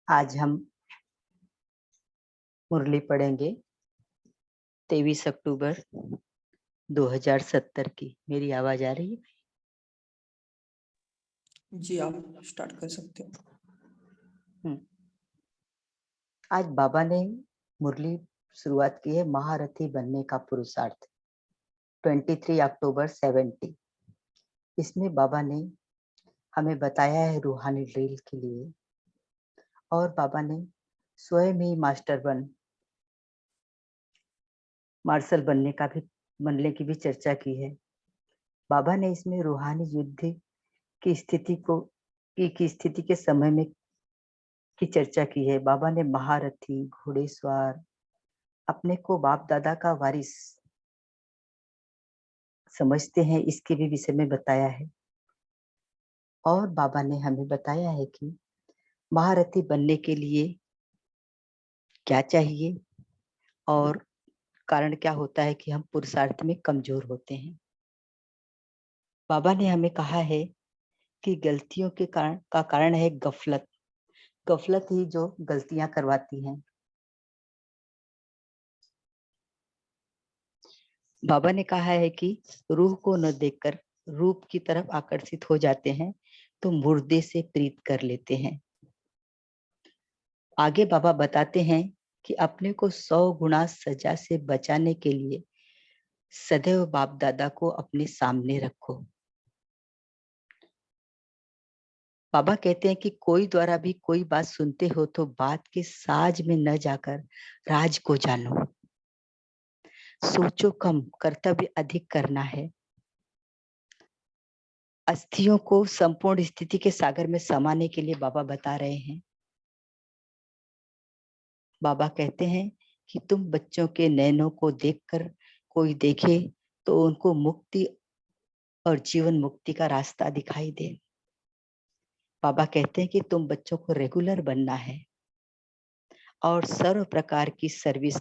आज हम मुरली पढ़ेंगे 23 अक्टूबर 2070 की। मेरी आवाज आ रही है? जी, आप स्टार्ट कर सकते हो। आज बाबा ने मुरली शुरुआत की है महारथी बनने का पुरुषार्थ 23 अक्टूबर 70। इसमें बाबा ने हमें बताया है रूहानी ड्रिल के लिए, और बाबा ने स्वयं ही मार्शल बनने की भी चर्चा की है। बाबा ने इसमें रूहानी युद्ध की स्थिति के समय में की चर्चा की है। बाबा ने महारथी, घोड़ेसवार, अपने को बाप दादा का वारिस समझते हैं, इसके भी विषय में बताया है। और बाबा ने हमें बताया है कि महारथी बनने के लिए क्या चाहिए और कारण क्या होता है कि हम पुरुषार्थ में कमजोर होते हैं। बाबा ने हमें कहा है कि गलतियों के कारण है गफलत। गफलत ही जो गलतियां करवाती हैं। बाबा ने कहा है कि रूह को न देखकर रूप की तरफ आकर्षित हो जाते हैं तो मुर्दे से प्रीत कर लेते हैं। आगे बाबा बताते हैं कि अपने को 100 गुना सजा से बचाने के लिए सदैव बाप दादा को अपने सामने रखो। बाबा कहते हैं कि कोई द्वारा भी कोई बात सुनते हो तो बात के साज में न जाकर राज को जानो। सोचो कम, कर्तव्य अधिक करना है। अस्थियों को संपूर्ण स्थिति के सागर में समाने के लिए बाबा बता रहे हैं। बाबा कहते हैं कि तुम बच्चों के नैनों को देखकर कोई देखे तो उनको मुक्ति और जीवन मुक्ति का रास्ता दिखाई दे। बाबा कहते हैं कि तुम बच्चों को रेगुलर बनना है और सर्व प्रकार की सर्विस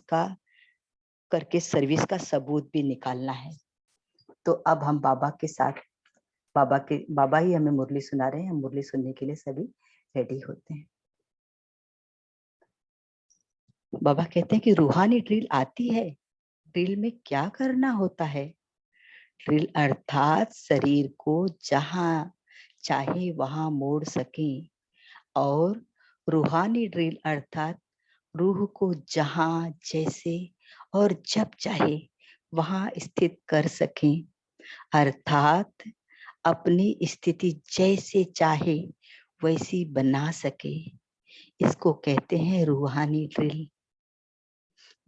का सबूत भी निकालना है। तो अब हम बाबा के साथ बाबा ही हमें मुरली सुना रहे हैं। हम मुरली सुनने के लिए सभी रेडी होते हैं। बाबा कहते हैं कि रूहानी ड्रिल आती है। ड्रिल में क्या करना होता है? ड्रिल अर्थात शरीर को जहां चाहे वहां मोड़ सके, और रूहानी ड्रिल अर्थात रूह को जहां जैसे और जब चाहे वहां स्थित कर सके, अर्थात अपनी स्थिति जैसे चाहे वैसी बना सके। इसको कहते हैं रूहानी ड्रिल।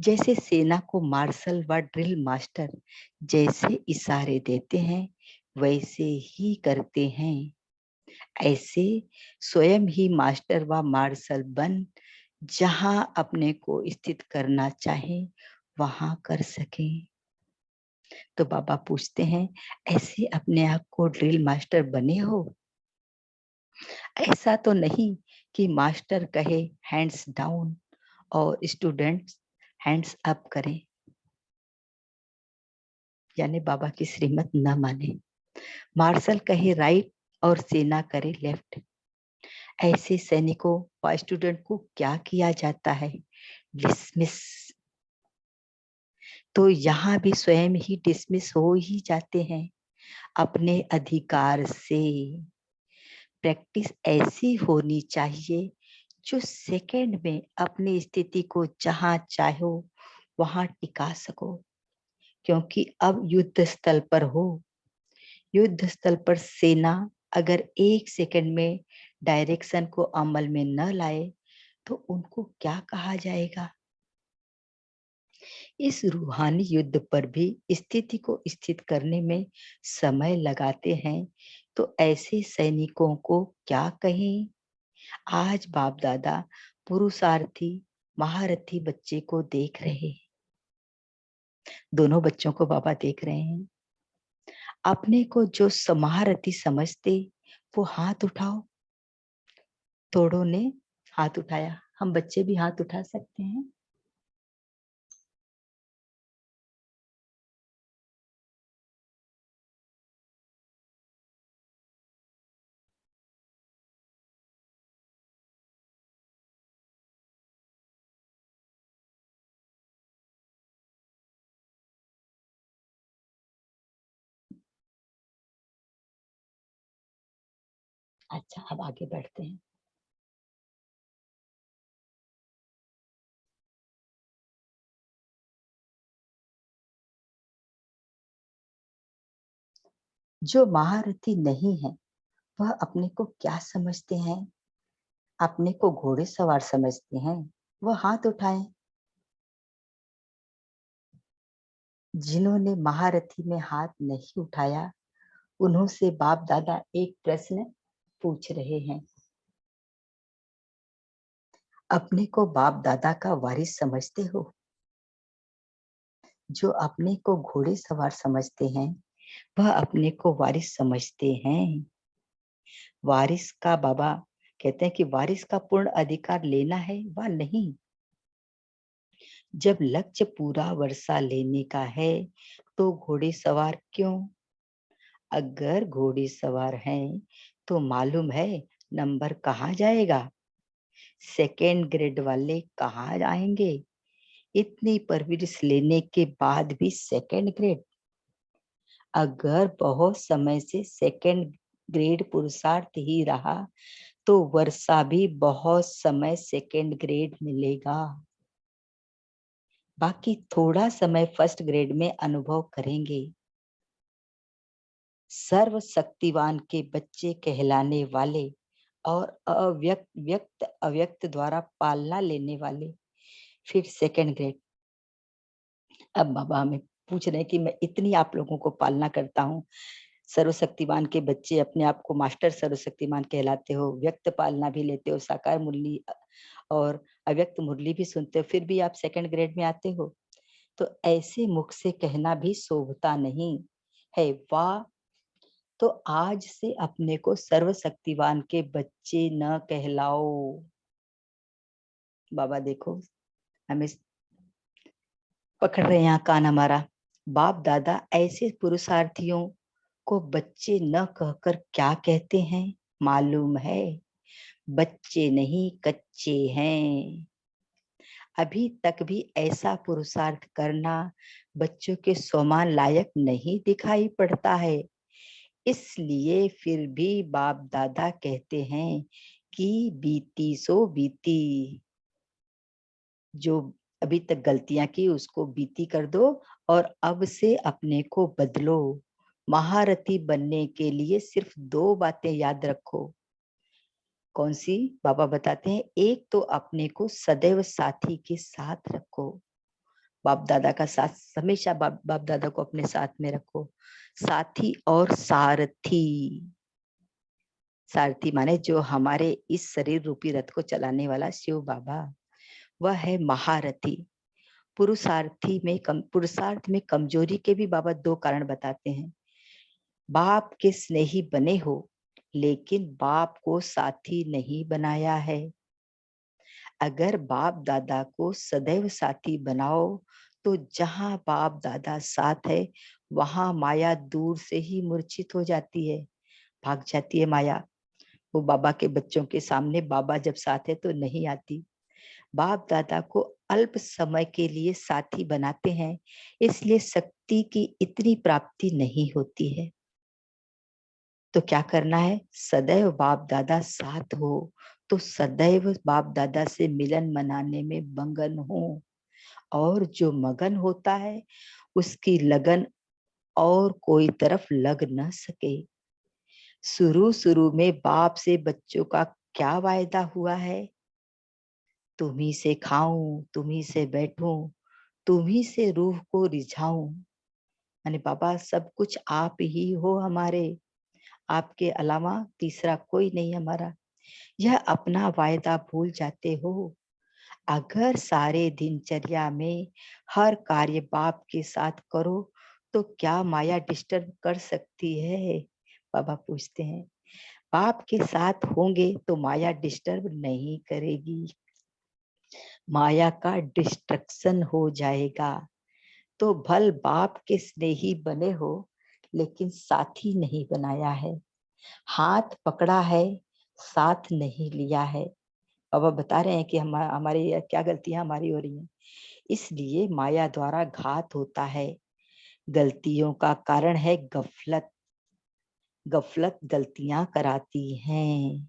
जैसे सेना को मार्शल व ड्रिल मास्टर जैसे इशारे देते हैं वैसे ही करते हैं, ऐसे स्वयं ही मास्टर व मार्शल बन जहां अपने को स्थित करना चाहे वहां कर सके। तो बाबा पूछते हैं, ऐसे अपने आप को ड्रिल मास्टर बने हो? ऐसा तो नहीं कि मास्टर कहे हैंड्स डाउन और स्टूडेंट्स हैंड्स अप करें, यानी बाबा की श्रीमत न माने। मार्शल कहे राइट और सेना करे लेफ्ट। ऐसे सैनिकों व स्टूडेंट को क्या किया जाता है? डिसमिस। तो यहाँ भी स्वयं ही डिसमिस हो ही जाते हैं अपने अधिकार से। प्रैक्टिस ऐसी होनी चाहिए जो सेकंड में अपनी स्थिति को जहां चाहो वहां टिका सको, क्योंकि अब युद्ध स्थल पर हो। युद्ध स्थल पर सेना अगर एक सेकंड में डायरेक्शन को अमल में न लाए तो उनको क्या कहा जाएगा? इस रूहानी युद्ध पर भी स्थिति को स्थित करने में समय लगाते हैं, तो ऐसे सैनिकों को क्या कहें? आज बाप दादा पुरुषार्थी महारथी बच्चे को देख रहे हैं। दोनों बच्चों को बाबा देख रहे हैं। अपने को जो महारथी समझते वो हाथ उठाओ। थोड़ों ने हाथ उठाया। हम बच्चे भी हाथ उठा सकते हैं। अच्छा, अब आगे बढ़ते हैं। जो महारथी नहीं है वह अपने को क्या समझते हैं? अपने को घोड़े सवार समझते हैं? वह हाथ उठाएं। जिन्होंने महारथी में हाथ नहीं उठाया उन्हों से बाप दादा एक प्रश्न पूछ रहे हैं। अपने को बाप दादा का वारिस समझते हो? जो अपने को घोड़े सवार समझते हैं वह अपने को वारिस समझते हैं। वारिस का बाबा कहते हैं कि वारिस का पूर्ण अधिकार लेना है व नहीं। जब लक्ष्य पूरा वर्षा लेने का है तो घोड़े सवार क्यों? अगर घोड़े सवार हैं तो मालूम है नंबर कहाँ जाएगा? सेकेंड ग्रेड वाले कहाँ आएंगे? इतनी परवरिश लेने के बाद भी सेकेंड ग्रेड। अगर बहुत समय से सेकेंड ग्रेड पुरुषार्थ ही रहा तो वर्षा भी बहुत समय सेकेंड ग्रेड मिलेगा। बाकी थोड़ा समय फर्स्ट ग्रेड में अनुभव करेंगे। सर्वशक्तिवान के बच्चे कहलाने वाले और व्यक्त अव्यक्त द्वारा पालना लेने वाले फिर सेकेंड ग्रेड। अब बाबा हमें पूछ रहे हैं कि मैं इतनी आप लोगों को पालना करता हूँ, सर्वशक्तिमान के बच्चे अपने आप को मास्टर सर्वशक्तिमान कहलाते हो, व्यक्त पालना भी लेते हो, साकार मुरली और अव्यक्त मुरली भी सुनते हो, फिर भी आप सेकंड ग्रेड में आते हो। तो ऐसे मुख से कहना भी शोभता नहीं है। वाह, तो आज से अपने को सर्वशक्तिवान के बच्चे न कहलाओ। बाबा देखो हमें पकड़ रहे हैं कान हमारा। बाप दादा ऐसे पुरुषार्थियों को बच्चे न कहकर क्या कहते हैं मालूम है? बच्चे नहीं कच्चे हैं। अभी तक भी ऐसा पुरुषार्थ करना बच्चों के समान लायक नहीं दिखाई पड़ता है। इसलिए फिर भी बाप दादा कहते हैं कि बीती सो बीती। जो अभी तक गलतियां की उसको बीती कर दो और अब से अपने को बदलो। महारथी बनने के लिए सिर्फ दो बातें याद रखो। कौन सी? बाबा बताते हैं, एक तो अपने को सदैव साथी के साथ रखो। बाप दादा का साथ हमेशा बाप दादा को अपने साथ में रखो। साथी और सारथी। सारथी माने जो हमारे इस शरीर रूपी रथ को चलाने वाला शिव बाबा, वह है महारथी। पुरुषार्थ में कमजोरी के भी बाबा दो कारण बताते हैं। बाप के स्नेही बने हो लेकिन बाप को साथी नहीं बनाया है। अगर बाप दादा को सदैव साथी बनाओ तो जहां बाप दादा साथ है वहां माया दूर से ही मूर्छित हो जाती है, भाग जाती है माया। वो बाबा के बच्चों के सामने बाबा जब साथ है तो नहीं आती। बाप दादा को अल्प समय के लिए साथी बनाते हैं, इसलिए शक्ति की इतनी प्राप्ति नहीं होती है। तो क्या करना है? सदैव बाप दादा साथ हो तो सदैव बाप दादा से मिलन मनाने में मगन हो। और जो मगन होता है उसकी लगन और कोई तरफ लग न सके। शुरू शुरू में बाप से बच्चों का क्या वायदा हुआ है? तुम्ही से खाऊं, तुम्ही से बैठूं, तुम्ही से रूह को रिझाऊं। यानी बाबा सब कुछ आप ही हो हमारे, आपके अलावा तीसरा कोई नहीं हमारा। यह अपना वायदा भूल जाते हो। अगर सारे दिनचर्या में हर कार्य बाप के साथ करो तो क्या माया डिस्टर्ब कर सकती है? बाबा पूछते हैं। बाप के साथ होंगे तो माया डिस्टर्ब नहीं करेगी, माया का डिस्ट्रक्शन हो जाएगा। तो भल बाप के स्नेही बने हो लेकिन साथी नहीं बनाया है, हाथ पकड़ा है साथ नहीं लिया है। बाबा बता रहे हैं कि हमारी क्या गलतियां हमारी हो रही हैं। इसलिए माया द्वारा घात होता है। गलतियों का कारण है गफलत। गफलत गलतियां कराती हैं।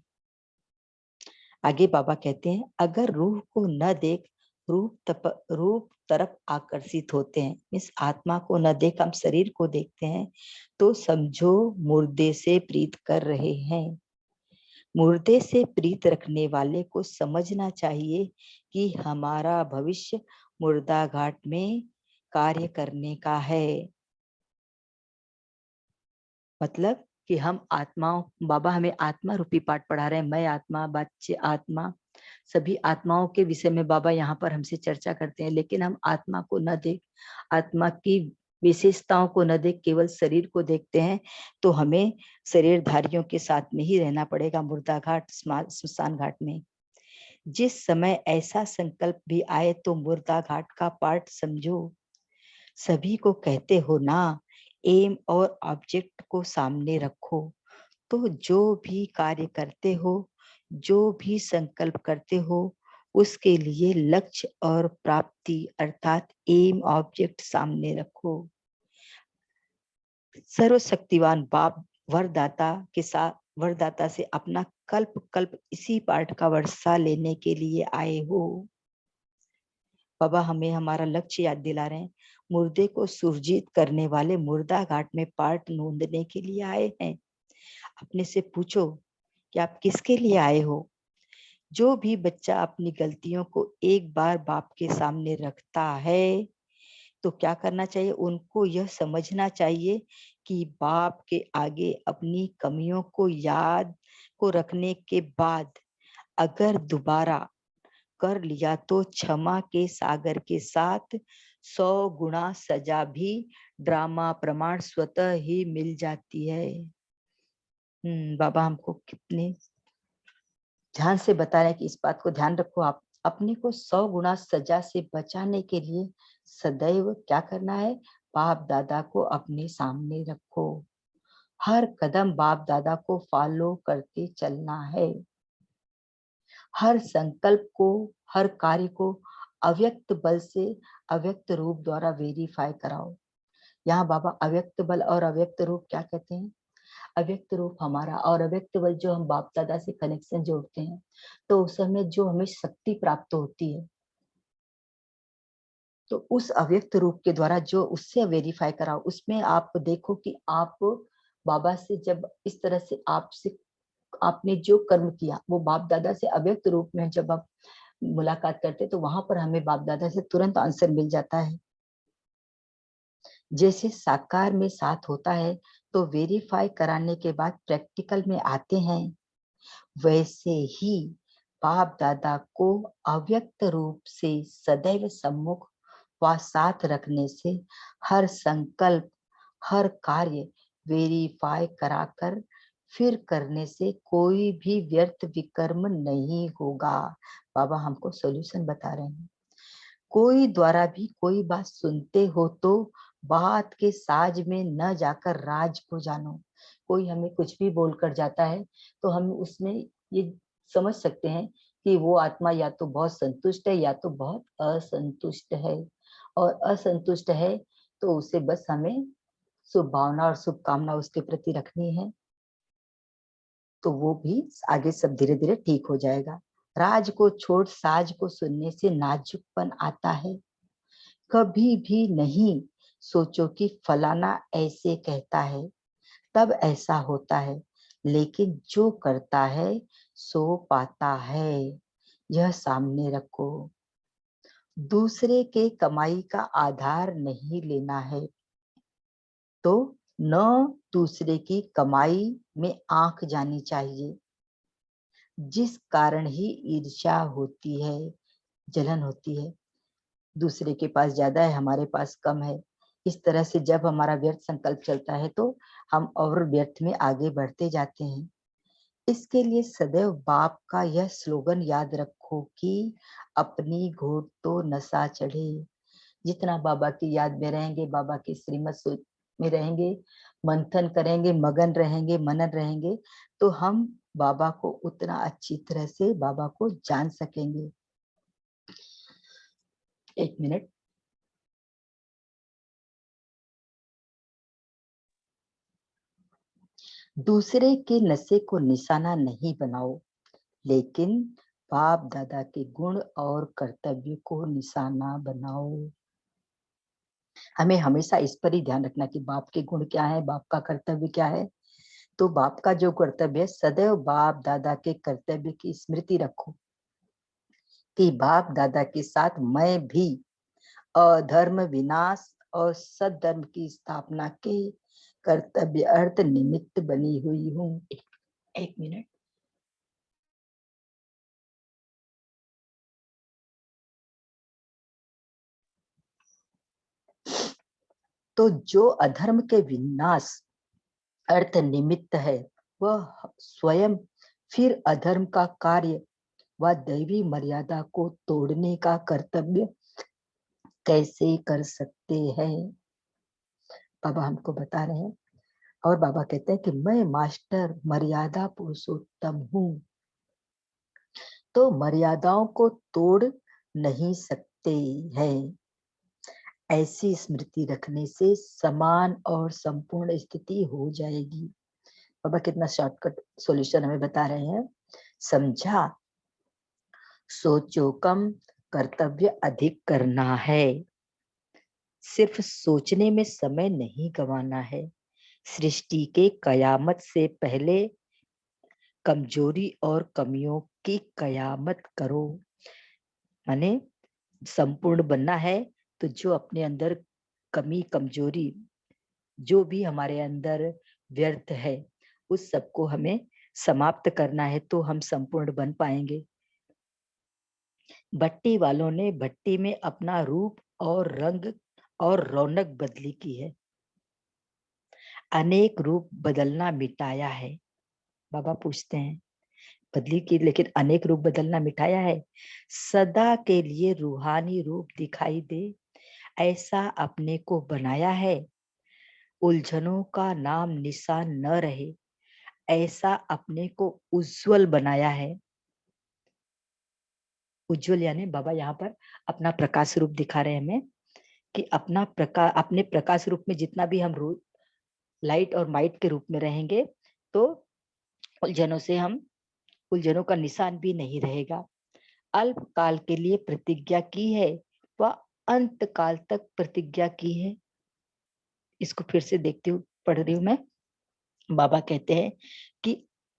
आगे बाबा कहते हैं, अगर रूह को न देख रूप तरफ आकर्षित होते हैं, इस आत्मा को न देख हम शरीर को देखते हैं, तो समझो मुर्दे से प्रीत कर रहे हैं। मुर्दे से प्रीत रखने वाले को समझना चाहिए कि हमारा भविष्य मुर्दा घाट में कार्य करने का है। मतलब कि हम आत्माओं, बाबा हमें आत्मा रूपी पाठ पढ़ा रहे हैं। मैं आत्मा, बच्चे आत्मा, सभी आत्माओं के विषय में बाबा यहाँ पर हमसे चर्चा करते हैं। लेकिन हम आत्मा को न देख, आत्मा की विशेषताओं को न देख केवल शरीर को देखते हैं, तो हमें शरीरधारियों के साथ में ही रहना पड़ेगा मुर्दा घाट, स्मशान घाट में। जिस समय ऐसा संकल्प भी आए तो मुर्दा घाट का पाठ समझो। सभी को कहते हो ना, एम और ऑब्जेक्ट को सामने रखो। तो जो भी कार्य करते हो, जो भी संकल्प करते हो, उसके लिए लक्ष्य और प्राप्ति अर्थात एम ऑब्जेक्ट सामने रखो। सर्वशक्तिवान बाप वरदाता से अपना कल्प कल्प इसी पाठ का वर्षा लेने के लिए आए हो। बाबा हमें हमारा लक्ष्य याद दिला रहे हैं। मुर्दे को सुरजीत करने वाले मुर्दा घाट में पाठ नोंदने के लिए आए हैं। अपने से पूछो कि आप किसके लिए आए हो। जो भी बच्चा अपनी गलतियों को एक बार बाप के सामने रखता है, तो क्या करना चाहिए, उनको यह समझना चाहिए कि बाप के आगे अपनी कमियों को याद को रखने के बाद अगर दोबारा कर लिया तो क्षमा के सागर के साथ 100 गुना सजा भी ड्रामा प्रमाण स्वतः ही मिल जाती है। बाबा हमको कितने ध्यान से बता रहे हैं कि इस बात को ध्यान रखो। आप अपने को 100 गुना सजा से बचाने के लिए सदैव क्या करना है, बाप दादा को अपने सामने रखो। हर कदम बाप दादा को फॉलो करके चलना है। हर संकल्प को, हर कार्य को अव्यक्त बल से अव्यक्त रूप द्वारा वेरीफाई कराओ। यहाँ बाबा अव्यक्त बल और अव्यक्त रूप क्या कहते हैं। अव्यक्त रूप हमारा और अव्यक्त बल जो हम बाप दादा से कनेक्शन जोड़ते हैं, तो उस समय जो हमें शक्ति प्राप्त होती है, तो उस अव्यक्त रूप के द्वारा जो उससे वेरीफाई कराओ, उसमें आप देखो कि आप बाबा से जब इस तरह से आपसे आपने जो कर्म किया वो बाप दादा से अव्यक्त रूप में जब आप मुलाकात करते, तो वहां पर हमें बाप दादा से तुरंत आंसर मिल जाता है। जैसे साकार में साथ होता है तो वेरीफाई कराने के बाद प्रैक्टिकल में आते हैं, वैसे ही बाप दादा को अव्यक्त रूप से सदैव सम्मुख व साथ रखने से हर संकल्प, हर कार्य वेरीफाई कराकर फिर करने से कोई भी व्यर्थ विकर्म नहीं होगा। बाबा हमको सॉल्यूशन बता रहे हैं। कोई द्वारा भी कोई बात सुनते हो तो बात के साज में न जाकर राज को जानो। कोई हमें कुछ भी बोलकर जाता है तो हम उसमें ये समझ सकते हैं कि वो आत्मा या तो बहुत संतुष्ट है या तो बहुत असंतुष्ट है, और असंतुष्ट है तो उसे बस हमें शुभ भावना और शुभकामना उसके प्रति रखनी है, तो वो भी आगे सब धीरे धीरे ठीक हो जाएगा। राज को छोड़ साज को सुनने से नाजुकपन आता है। कभी भी नहीं सोचो कि फलाना ऐसे कहता है तब ऐसा होता है, लेकिन जो करता है सो पाता है, यह सामने रखो। दूसरे के कमाई का आधार नहीं लेना है, तो न दूसरे की कमाई में आंख जानी चाहिए, जिस कारण ही ईर्ष्या होती है, जलन होती है। दूसरे के पास ज्यादा है, हमारे पास कम है। इस तरह से जब हमारा व्यर्थ संकल्प चलता है तो हम और व्यर्थ में आगे बढ़ते जाते हैं। इसके लिए सदैव बाप का यह स्लोगन याद रखो कि अपनी घोट तो नशा चढ़े। जितना बाबा की याद में रहेंगे, बाबा की श्रीमत में रहेंगे, मंथन करेंगे, मगन रहेंगे, मनन रहेंगे, तो हम बाबा को उतना अच्छी तरह से बाबा को जान सकेंगे। एक मिनट। दूसरे के नशे को निशाना नहीं बनाओ, लेकिन बाप दादा के गुण और कर्तव्य को निशाना बनाओ। हमें हमेशा इस पर ही ध्यान रखना कि बाप के गुण क्या है, बाप का कर्तव्य क्या है। तो बाप का जो कर्तव्य है, सदैव बाप दादा के कर्तव्य की स्मृति रखो कि बाप दादा के साथ मैं भी अधर्म विनाश और सद्धर्म की स्थापना के कर्तव्य अर्थ निमित्त बनी हुई हूँ। एक मिनट। तो जो अधर्म के विनाश अर्थ निमित्त है, वह स्वयं फिर अधर्म का कार्य व दैवी मर्यादा को तोड़ने का कर्तव्य कैसे कर सकते हैं। बाबा हमको बता रहे हैं और बाबा कहते हैं कि मैं मास्टर मर्यादा पुरुषोत्तम हूँ, तो मर्यादाओं को तोड़ नहीं सकते हैं। ऐसी स्मृति रखने से समान और संपूर्ण स्थिति हो जाएगी। बाबा कितना शॉर्टकट सॉल्यूशन हमें बता रहे हैं। समझा, सोचो कम, कर्तव्य अधिक करना है। सिर्फ सोचने में समय नहीं गंवाना है। सृष्टि के कयामत से पहले कमजोरी और कमियों की कयामत करो। माने संपूर्ण बनना है तो जो अपने अंदर कमी कमजोरी जो भी हमारे अंदर व्यर्थ है, उस सबको हमें समाप्त करना है, तो हम संपूर्ण बन पाएंगे। भट्टी वालों ने भट्टी में अपना रूप और रंग और रौनक बदली की है, अनेक रूप बदलना मिटाया है। बाबा पूछते हैं बदली की, लेकिन अनेक रूप बदलना मिटाया है। सदा के लिए रूहानी रूप दिखाई दे, ऐसा अपने को बनाया है। उलझनों का नाम निशान न रहे, ऐसा अपने को उज्जवल बनाया है। उज्जवल यानी बाबा यहाँ पर अपना प्रकाश रूप दिखा रहे हैं हमें कि अपना प्रकाश, अपने प्रकाश रूप में जितना भी हम लाइट और माइट के रूप में रहेंगे, तो उलझनों से हम उलझनों का निशान भी नहीं रहेगा। अल्प काल के लिए प्रतिज्ञा की है, वह अंत काल तक प्रतिज्ञा की है। इसको फिर से देखती हूँ, पढ़ रही हूँ मैं। बाबा कहते हैं कि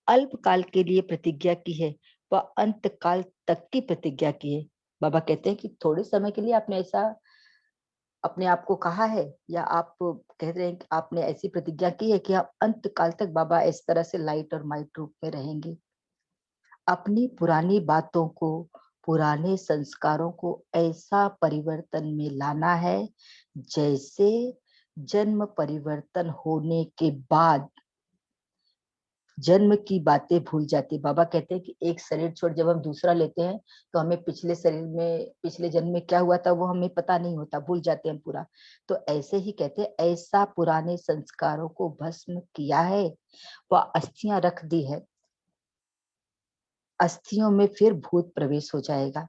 अल्प काल के लिए प्रतिज्ञा की है, वह अंत काल तक की प्रतिज्ञा की है। बाबा कहते हैं कि थोड़े समय के लिए आपने ऐसा अपने आप को कहा है, या आप कह रहे हैं कि आपने ऐसी प्रतिज्ञा की है कि आप अंत काल तक बाबा इस तरह से लाइट और माइट रूप में रहेंगे। अपनी पुरानी बातों को, पुराने संस्कारों को ऐसा परिवर्तन में लाना है जैसे जन्म परिवर्तन होने के बाद जन्म की बातें भूल जाती। बाबा कहते हैं कि एक शरीर छोड़ जब हम दूसरा लेते हैं तो हमें पिछले शरीर में, पिछले जन्म में क्या हुआ था वो हमें पता नहीं होता, भूल जाते हैं पूरा। तो ऐसे ही कहते हैं, ऐसा पुराने संस्कारों को भस्म किया है, वह अस्थियां रख दी है, अस्थियों में फिर भूत प्रवेश हो जाएगा।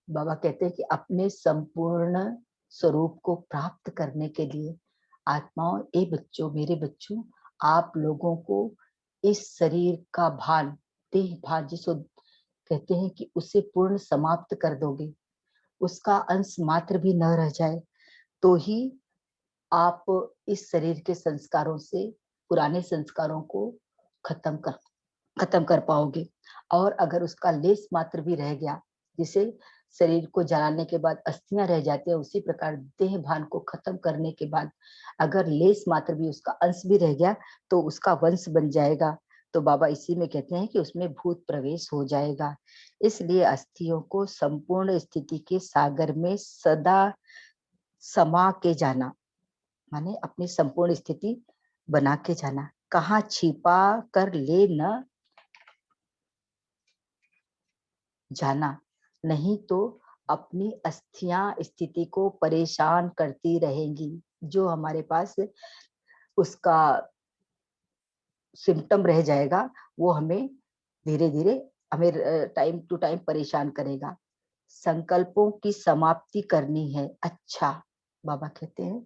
बाबा कहते हैं कि अपने संपूर्ण स्वरूप को प्राप्त करने के लिए आत्माओं, ए बच्चों, मेरे बच्चों, आप लोगों को इस शरीर का भान, देह भान जिसको कहते हैं कि उसे पूर्ण समाप्त कर दोगे, उसका अंश मात्र भी न रह जाए, तो ही आप इस शरीर के संस्कारों से, पुराने संस्कारों को खत्म कर खत्म कर पाओगे। और अगर उसका लेस मात्र भी रह गया, जिसे शरीर को जलाने के बाद अस्थियां रह जाती है, उसी प्रकार देह भान को खत्म करने के बाद अगर लेस मात्र भी, उसका अंश भी रह गया, तो उसका वंश बन जाएगा। तो बाबा इसी में कहते हैं कि उसमें भूत प्रवेश हो जाएगा। इसलिए अस्थियों को संपूर्ण स्थिति के सागर में सदा समा के जाना, माने अपनी संपूर्ण स्थिति बना के जाना, कहाँ छिपा कर ले न जाना, नहीं तो अपनी अस्थियां स्थिति को परेशान करती रहेंगी। जो हमारे पास उसका सिम्टम रह जाएगा, वो हमें धीरे धीरे, हमें टाइम टू टाइम परेशान करेगा। संकल्पों की समाप्ति करनी है। अच्छा, बाबा कहते हैं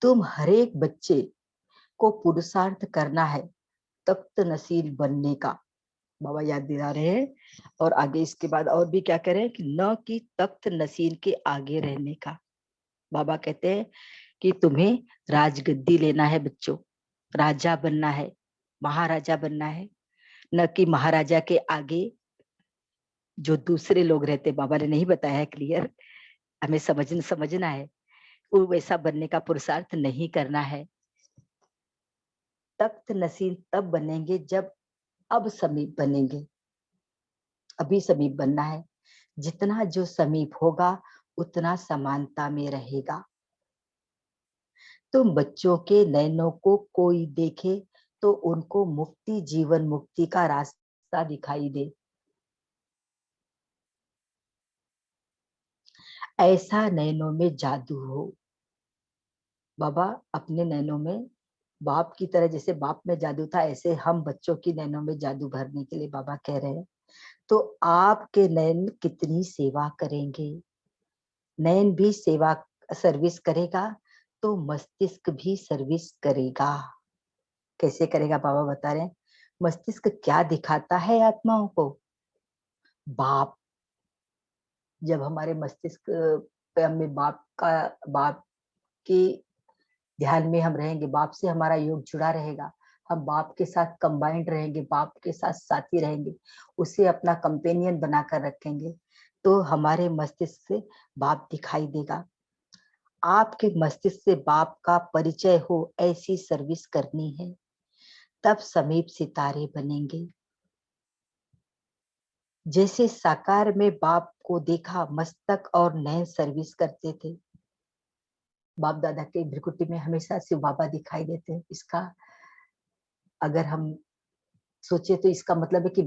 तुम हरेक बच्चे को पुरुषार्थ करना है तख्त नसील बनने का, बाबा याद दिला रहे हैं। और आगे इसके बाद और भी क्या करें कि न कि तख्त नसील के आगे रहने का। बाबा कहते हैं कि तुम्हें राजगद्दी लेना है बच्चों, राजा बनना है, महाराजा बनना है, न कि महाराजा के आगे जो दूसरे लोग रहते। बाबा ने नहीं बताया है क्लियर, हमें समझना है। वो वैसा बनने का पुरुषार्थ नहीं करना है। तख्त नसील तब बनेंगे जब अब समीप बनेंगे। अभी समीप बनना है। जितना जो समीप होगा उतना समानता में रहेगा। तुम बच्चों के नयनों को कोई देखे तो उनको मुक्ति, जीवन मुक्ति का रास्ता दिखाई दे। ऐसा नयनों में जादू हो। बाबा अपने नैनों में बाप की तरह, जैसे बाप में जादू था, ऐसे हम बच्चों की नैनों में जादू भरने के लिए बाबा कह रहे हैं। तो आपके नैन कितनी सेवा करेंगे। नैन भी सेवा सर्विस करेगा तो मस्तिष्क भी सर्विस करेगा। कैसे करेगा बाबा बता रहे हैं। मस्तिष्क क्या दिखाता है आत्माओं को? बाप। जब हमारे मस्तिष्क पे हमें बाप के ध्यान में हम रहेंगे, बाप से हमारा योग जुड़ा रहेगा, हम बाप के साथ कंबाइंड रहेंगे, बाप के साथ साथी रहेंगे, उसे अपना कंपेनियन बनाकर रखेंगे, तो हमारे मस्तिष्क से बाप दिखाई देगा। आपके मस्तिष्क से बाप का परिचय हो, ऐसी सर्विस करनी है, तब समीप सितारे बनेंगे। जैसे साकार में बाप को देखा, मस्तक और नयन सर्विस करते थे। बाप दादा के भ्रिकुटी में हमेशा शिव बाबा दिखाई देते हैं। इसका अगर हम सोचे तो इसका मतलब है कि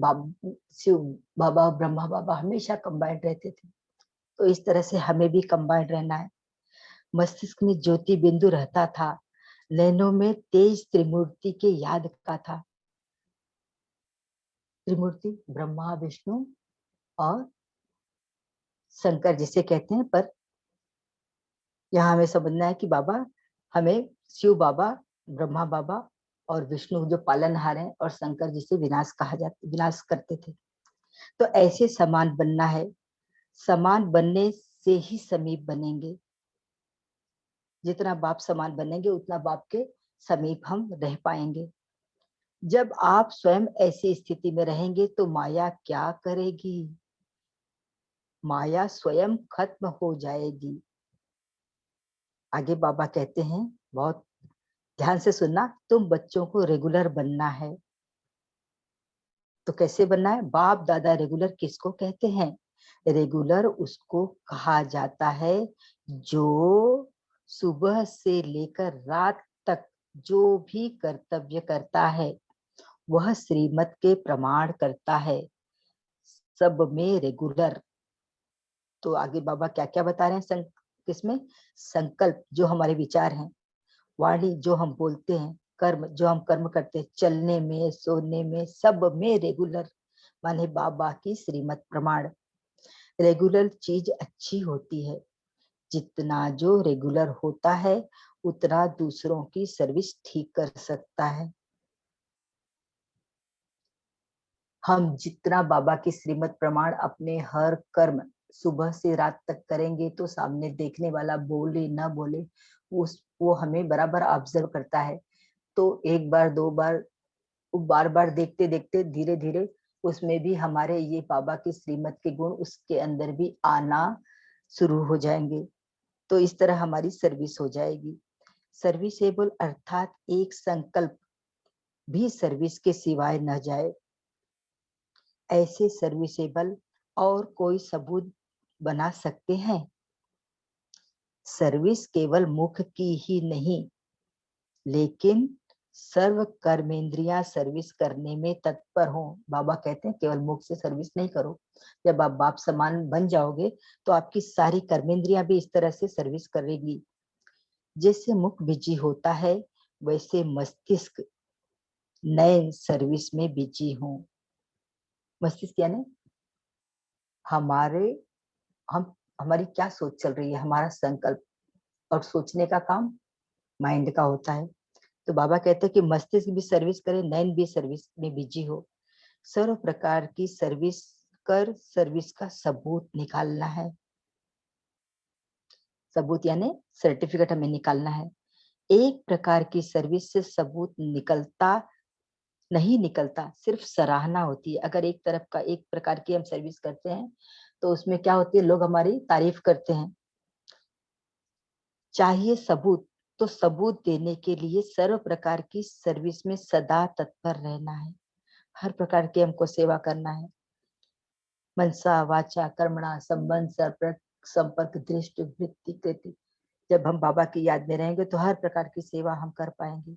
शिव बाबा और ब्रह्मा बाबा हमेशा कंबाइंड रहते थे। तो इस तरह से हमें भी कंबाइंड रहना है। मस्तिष्क में ज्योति बिंदु रहता था, नैनों में तेज त्रिमूर्ति के याद का था। त्रिमूर्ति ब्रह्मा, विष्णु और शंकर जिसे कहते हैं। पर यहाँ हमें समझना है कि बाबा हमें शिव बाबा, ब्रह्मा बाबा और विष्णु जो पालनहार हैं, और शंकर जिसे विनाश करते थे। तो ऐसे समान बनना है। समान बनने से ही समीप बनेंगे। जितना बाप समान बनेंगे उतना बाप के समीप हम रह पाएंगे। जब आप स्वयं ऐसी स्थिति में रहेंगे तो माया क्या करेगी? माया स्वयं खत्म हो जाएगी। आगे बाबा कहते हैं, बहुत ध्यान से सुनना, तुम बच्चों को रेगुलर बनना है। तो कैसे बनना है? बाप दादा रेगुलर किसको कहते हैं? रेगुलर उसको कहा जाता है जो सुबह से लेकर रात तक जो भी कर्तव्य करता है वह श्रीमत के प्रमाण करता है, सब में रेगुलर। तो आगे बाबा क्या क्या बता रहे हैं किसमें? संकल्प जो हमारे विचार हैं, वाणी जो हम बोलते हैं, कर्म जो हम कर्म करते हैं, चलने में, सोने में, सब में रेगुलर, माने बाबा की श्रीमत प्रमाण। रेगुलर चीज अच्छी होती है। जितना जो रेगुलर होता है उतना दूसरों की सर्विस ठीक कर सकता है। हम जितना बाबा की श्रीमत प्रमाण अपने हर कर्म सुबह से रात तक करेंगे तो सामने देखने वाला बोले ना बोले, वो हमें बराबर ऑब्जर्व करता है। तो एक बार दो बार, बार बार देखते देखते धीरे धीरे उसमें भी हमारे ये बाबा की श्रीमत के गुण उसके अंदर भी आना शुरू हो जाएंगे। तो इस तरह हमारी सर्विस हो जाएगी। सर्विसेबल अर्थात एक संकल्प भी सर्विस के सिवाय न जाए। ऐसे सर्विसेबल और कोई सबूत बना सकते हैं? सर्विस केवल मुख की ही नहीं, लेकिन सर्व कर्मेंद्रियां सर्विस करने में तत्पर हो। बाबा कहते हैं केवल मुख से सर्विस नहीं करो। जब आप बाप समान बन जाओगे तो आपकी सारी कर्मेंद्रियां भी इस तरह से सर्विस करेगी। जैसे मुख बिजी होता है वैसे मस्तिष्क नए सर्विस में बिजी हो। मस्तिष्क यानी हमारे हम हमारी क्या सोच चल रही है, हमारा संकल्प। और सोचने का काम माइंड का होता है। तो बाबा कहते हैं कि मस्तिष्क भी सर्विस करे, नैन भी सर्विस में बिजी हो। सर्व प्रकार की सर्विस कर सर्विस का सबूत निकालना है। सबूत यानी सर्टिफिकेट हमें निकालना है। एक प्रकार की सर्विस से सबूत नहीं निकलता, सिर्फ सराहना होती है। अगर एक तरफ का एक प्रकार की हम सर्विस करते हैं तो उसमें क्या होती है, लोग हमारी तारीफ करते हैं। चाहिए सबूत, तो सबूत देने के लिए सर्व प्रकार की सर्विस में सदा तत्पर रहना है। हर प्रकार की हमको सेवा करना है। मनसा वाचा कर्मणा संबंध संपर्क दृष्टि वृत्ति कृति। जब हम बाबा की याद में रहेंगे तो हर प्रकार की सेवा हम कर पाएंगे।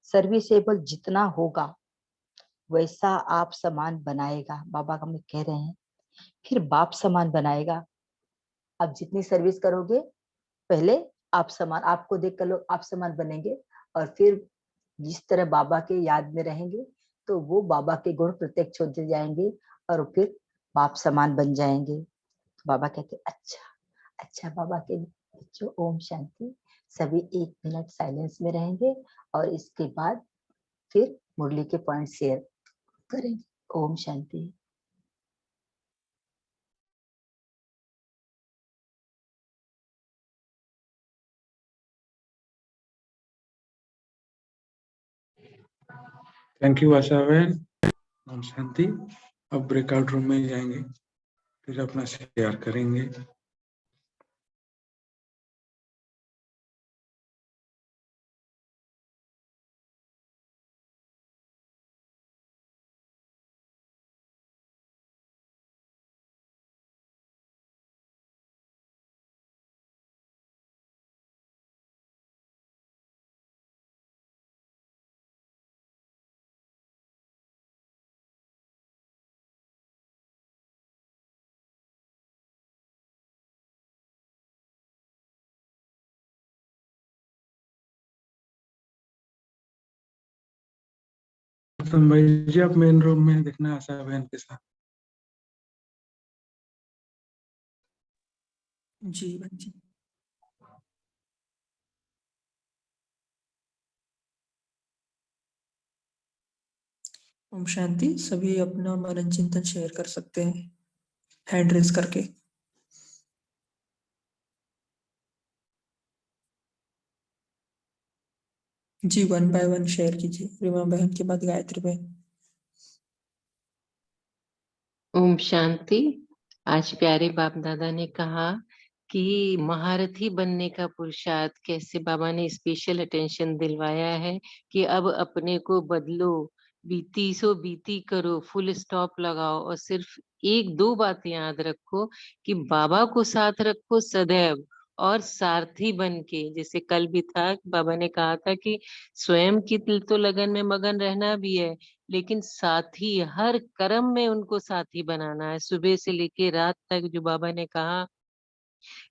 सर्विसेबल जितना होगा वैसा आप समान बनाएगा, बाबा हमें कह रहे हैं। फिर बाप समान बनाएगा। आप जितनी सर्विस करोगे, पहले आप समान, आपको देखकर लोग आप समान बनेंगे, और फिर जिस तरह बाबा के याद में रहेंगे तो वो बाबा के गुण प्रत्यक्ष होते जाएंगे और फिर बाप समान बन जाएंगे। तो बाबा कहते अच्छा अच्छा। बाबा के बच्चों, ओम शांति। सभी 1 मिनट साइलेंस में रहेंगे और इसके बाद फिर मुरली के पॉइंट शेयर करेंगे। ओम शांति। थैंक यू आशा बहन। ओम शांति। अब ब्रेकआउट रूम में जाएंगे, फिर अपना शेयर करेंगे। भाई जी, आप मेन रूम में देखना आशा बहन के साथ। जी बहन जी। ओम शांति। सभी अपना मनन चिंतन शेयर कर सकते हैं हैंड रेज करके। जी 1 बाय 1 शेयर कीजिए। रीमा बहन के बाद गायत्री बहन। ओम शांति। आज प्यारे बाप दादा ने कहा कि महारथी बनने का पुरुषार्थ कैसे बाबा ने स्पेशल अटेंशन दिलवाया है कि अब अपने को बदलो, बीती सो बीती करो, फुल स्टॉप लगाओ और सिर्फ 1-2 बात याद रखो कि बाबा को साथ रखो सदैव और सारथी बन के। जैसे कल भी था, बाबा ने कहा था कि स्वयं की तो लगन में मगन रहना भी है, लेकिन साथी हर कर्म में उनको साथी बनाना है। सुबह से लेके रात तक जो बाबा ने कहा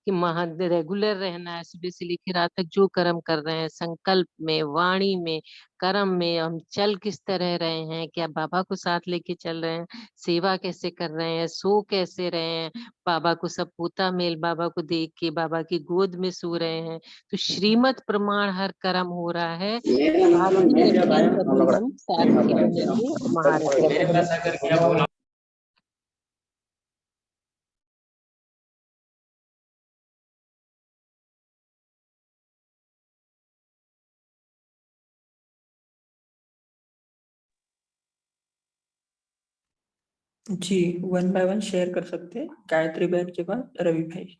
कि महा रेगुलर रहना है, सुबह से लेकर रात तक जो कर्म कर रहे हैं, संकल्प में, वाणी में, कर्म में हम चल किस तरह रहे हैं, क्या बाबा को साथ लेके चल रहे हैं, सेवा कैसे कर रहे हैं, सो कैसे रहे हैं, बाबा को सब पोता मेल बाबा को देख के बाबा की गोद में सो रहे हैं। तो श्रीमत प्रमाण हर कर्म हो रहा है। साथी बनेंगे तभी हम सारथी बनेंगे, महारथी बनेंगे। जी 1 बाय 1 शेयर कर सकते हैं। गायत्री बहन के बाद रवि भाई।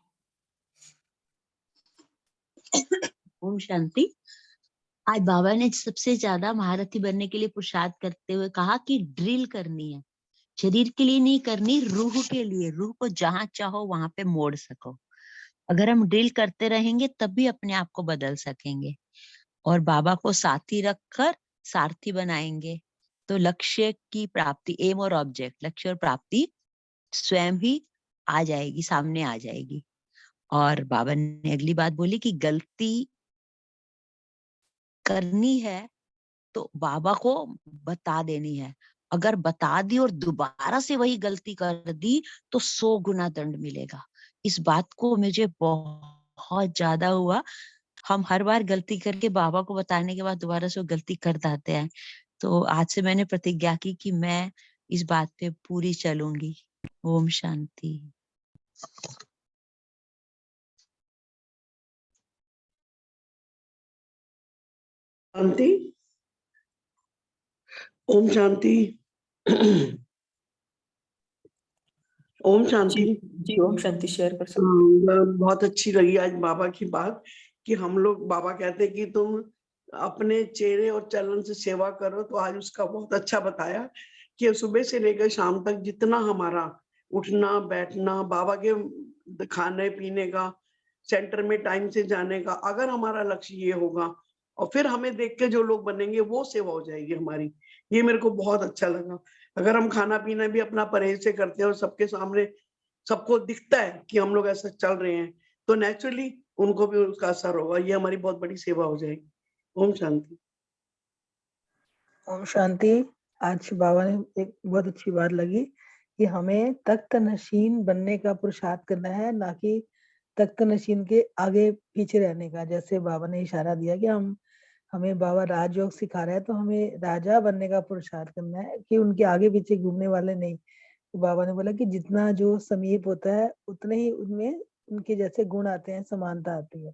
ओम शांति। आज बाबा ने सबसे ज्यादा महारथी बनने के लिए पुरुषार्थ करते हुए कहा कि ड्रिल करनी है। शरीर के लिए नहीं करनी, रूह के लिए। रूह को जहां चाहो वहां पे मोड़ सको। अगर हम ड्रिल करते रहेंगे तभी अपने आप को बदल सकेंगे और बाबा को साथी रखकर सारथी बनाएंगे तो लक्ष्य की प्राप्ति, एम और ऑब्जेक्ट, लक्ष्य और प्राप्ति स्वयं ही आ जाएगी, सामने आ जाएगी। और बाबा ने अगली बात बोली कि गलती करनी है तो बाबा को बता देनी है। अगर बता दी और दोबारा से वही गलती कर दी तो 100 गुना दंड मिलेगा। इस बात को मुझे बहुत ज्यादा हुआ हम हर बार गलती करके बाबा को बताने के बाद दोबारा से वो गलती कर जाते हैं। तो आज से मैंने प्रतिज्ञा की कि मैं इस बात पे पूरी चलूंगी। ओम शांति। शांति। ओम शांति। ओम शांति। जी ओम शांति शेयर कर सकते बहुत अच्छी लगी आज बाबा की बात कि हम लोग, बाबा कहते कि तुम अपने चेहरे और चलन से सेवा करो, तो आज उसका बहुत अच्छा बताया कि सुबह से लेकर शाम तक जितना हमारा उठना बैठना, बाबा के खाने पीने का, सेंटर में टाइम से जाने का, अगर हमारा लक्ष्य ये होगा और फिर हमें देख के जो लोग बनेंगे वो सेवा हो जाएगी हमारी। ये मेरे को बहुत अच्छा लगा। अगर हम खाना पीना भी अपना परहेज से करते हैं और सबके सामने सबको दिखता है कि हम लोग ऐसा चल रहे हैं, तो नेचुरली उनको भी उसका असर होगा। ये हमारी बहुत बड़ी सेवा हो जाएगी। ओम शांति। ओम शांति। आज बाबा ने एक बहुत अच्छी बात लगी कि हमें तख्त नशीन बनने का पुरुषार्थ करना है, ना कि तख्त नशीन के आगे पीछे रहने का। जैसे बाबा ने इशारा दिया कि हमें बाबा राजयोग सिखा रहे हैं, तो हमें राजा बनने का पुरुषार्थ करना है कि उनके आगे पीछे घूमने वाले नहीं। तो बाबा ने बोला कि जितना जो समीप होता है उतने ही उनमें उनके जैसे गुण आते हैं, समानता आती है।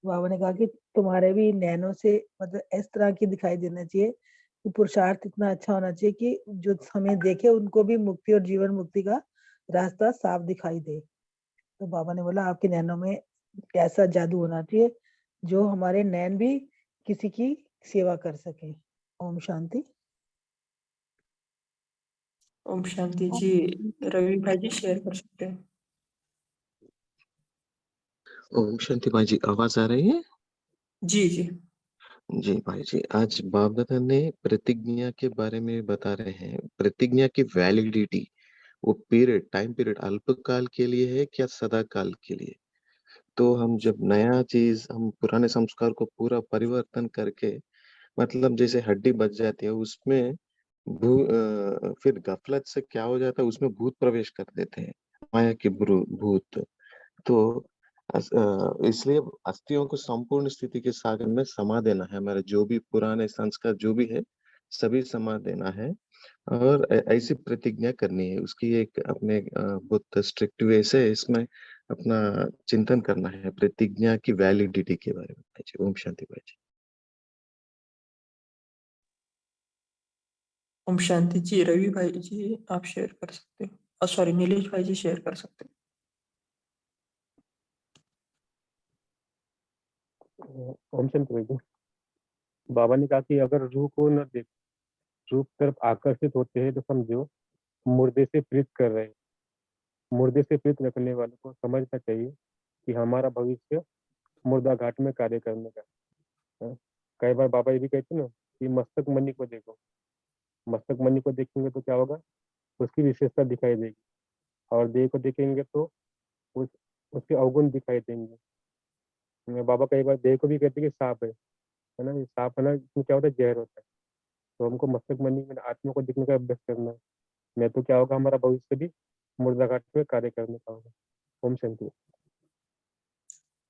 बाबा ने कहा कि तुम्हारे भी नैनों से मतलब इस तरह की दिखाई देना चाहिए कि पुरुषार्थ इतना अच्छा होना चाहिए कि जो हमें देखे उनको भी मुक्ति और जीवन मुक्ति का रास्ता साफ दिखाई दे। तो बाबा ने बोला आपके नैनों में ऐसा जादू होना चाहिए जो हमारे नैन भी किसी की सेवा कर सके। ओम शांति। ओम शांति। जी रवि भाई जी शेयर कर सकते हैं। ओम शांति भाई जी, आवाज आ रही है? जी जी जी भाई जी, आज बाप दादा ने प्रतिज्ञा के बारे में बता रहे हैं। प्रतिज्ञा की वैलिडिटी, वो पीरियड, टाइम पीरियड अल्पकाल के लिए है क्या सदा काल के लिए? तो हम जब नया चीज, हम पुराने संस्कार को पूरा परिवर्तन करके, मतलब जैसे हड्डी बच जाती है उसमें फिर गफलत से क्या हो जाता है, उसमें भूत प्रवेश कर देते हैं, माया के भूत। तो इसलिए अस्थियों को संपूर्ण स्थिति के सागर में समा देना है। हमारे जो भी पुराने संस्कार जो भी है सभी समा देना है और ऐसी प्रतिज्ञा करनी है। उसकी एक अपने बहुत स्ट्रिक्ट वे से इसमें अपना चिंतन करना है प्रतिज्ञा की वैलिडिटी के बारे में। जी ओम शांति भाई जी। ओम शांति। जी रवि भाई जी आप शेयर कर सकते हो। सॉरी नीलेश भाई जी शेयर कर सकते हैं। ओम शांति भाई जी। बाबा ने कहा कि अगर रूह को न देख, रूह की तरफ आकर्षित होते हैं तो समझो मुर्दे से प्रीत कर रहे हैं। मुर्दे से प्रीत रखने वालों को समझना चाहिए कि हमारा भविष्य मुर्दा घाट में कार्य करने का है। कई बार बाबा ये भी कहते हैं ना कि मस्तक मणि को देखो, मस्तक मणि को देखेंगे तो क्या होगा, उसकी विशेषता दिखाई देगी, और देह को देखेंगे तो उस उसके अवगुण दिखाई देंगे। बाबा कई बार देह को भी कहते हैं कि सांप है ना, ये सांप है ना, इसमें क्या होता है, जहर होता है। तो हमको मस्तक मणि में आत्मा को देखने का अभ्यास करना है, नहीं तो क्या होगा, हमारा भविष्य भी मुर्दा घाट में कार्य करने का होगा। ओम शांति।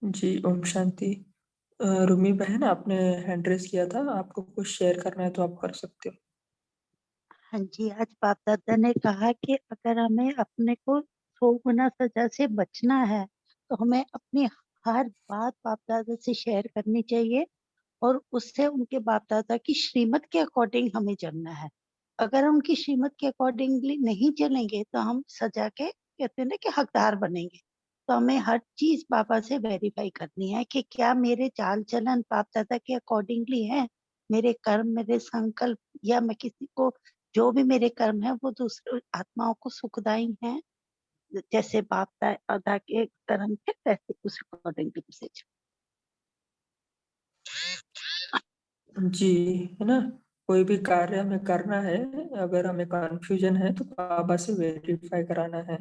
जी ओम शांति। रुमी बहन आपने हैंड रेस किया था, आपको कुछ शेयर करना है तो आप कर सकते हो। हाँ जी, आज बाप दादा ने कहा कि अगर हमें अपने को 100 गुना सजा से बचना है तो हमें अपनी हर बात बाप दादा से शेयर करनी चाहिए और उससे उनके बाप दादा की श्रीमत के अकॉर्डिंग हमें चलना है। अगर हम उनकी श्रीमत के अकॉर्डिंगली नहीं चलेंगे तो हम सजा के कहते हैं ना कि हकदार बनेंगे। तो हमें हर चीज बाबा से वेरीफाई करनी है कि क्या मेरे चाल चलन बाप दादा के अकॉर्डिंगली है, मेरे कर्म, मेरे संकल्प, या मैं किसी को, जो भी मेरे कर्म है वो दूसरे आत्माओं को सुखदायी हैं, जैसे बाप दादा के कर्म थे वैसे उस अकॉर्डिंगली मैसेज। जी है ना, कोई भी कार्य हमें करना है, अगर हमें कंफ्यूजन है तो बाबा से वेरीफाई कराना है।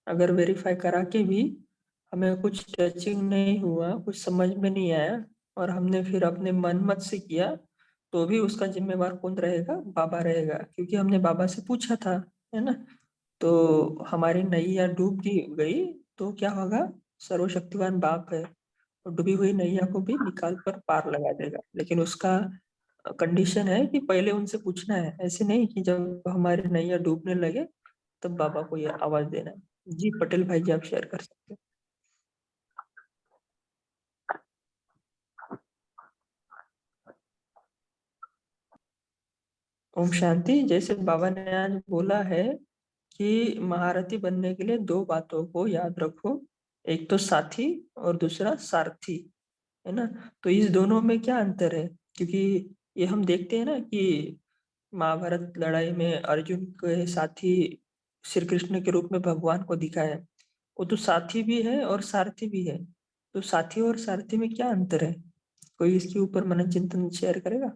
अगर वेरीफाई करा के भी हमें कुछ टचिंग नहीं हुआ, कुछ समझ में नहीं आया और हमने फिर अपने मन मत से किया, तो भी उसका जिम्मेवार कौन रहेगा? बाबा रहेगा, क्योंकि हमने बाबा से पूछा था, है ना। तो हमारी नैया डूब गई तो क्या होगा? सर्वशक्तिवान बाप है, और डूबी हुई नैया को भी निकाल कर पार लगा देगा। लेकिन उसका कंडीशन है कि पहले उनसे पूछना है, ऐसे नहीं कि जब हमारी नैया डूबने लगे तब बाबा को ये आवाज देना है। जी पटेल भाई जी, आप शेयर कर सकते हैं। ओम शांति। जैसे बाबा ने आज बोला है कि महारथी बनने के लिए 2 बातों को याद रखो, एक तो साथी और दूसरा सारथी, है ना। तो इस दोनों में क्या अंतर है? क्योंकि ये हम देखते हैं ना कि महाभारत लड़ाई में अर्जुन के साथी श्री कृष्ण के रूप में भगवान को दिखाया, वो तो साथी भी है और सारथी भी है। तो साथी और सारथी में क्या अंतर है? कोई इसके ऊपर मनन चिंतन शेयर करेगा?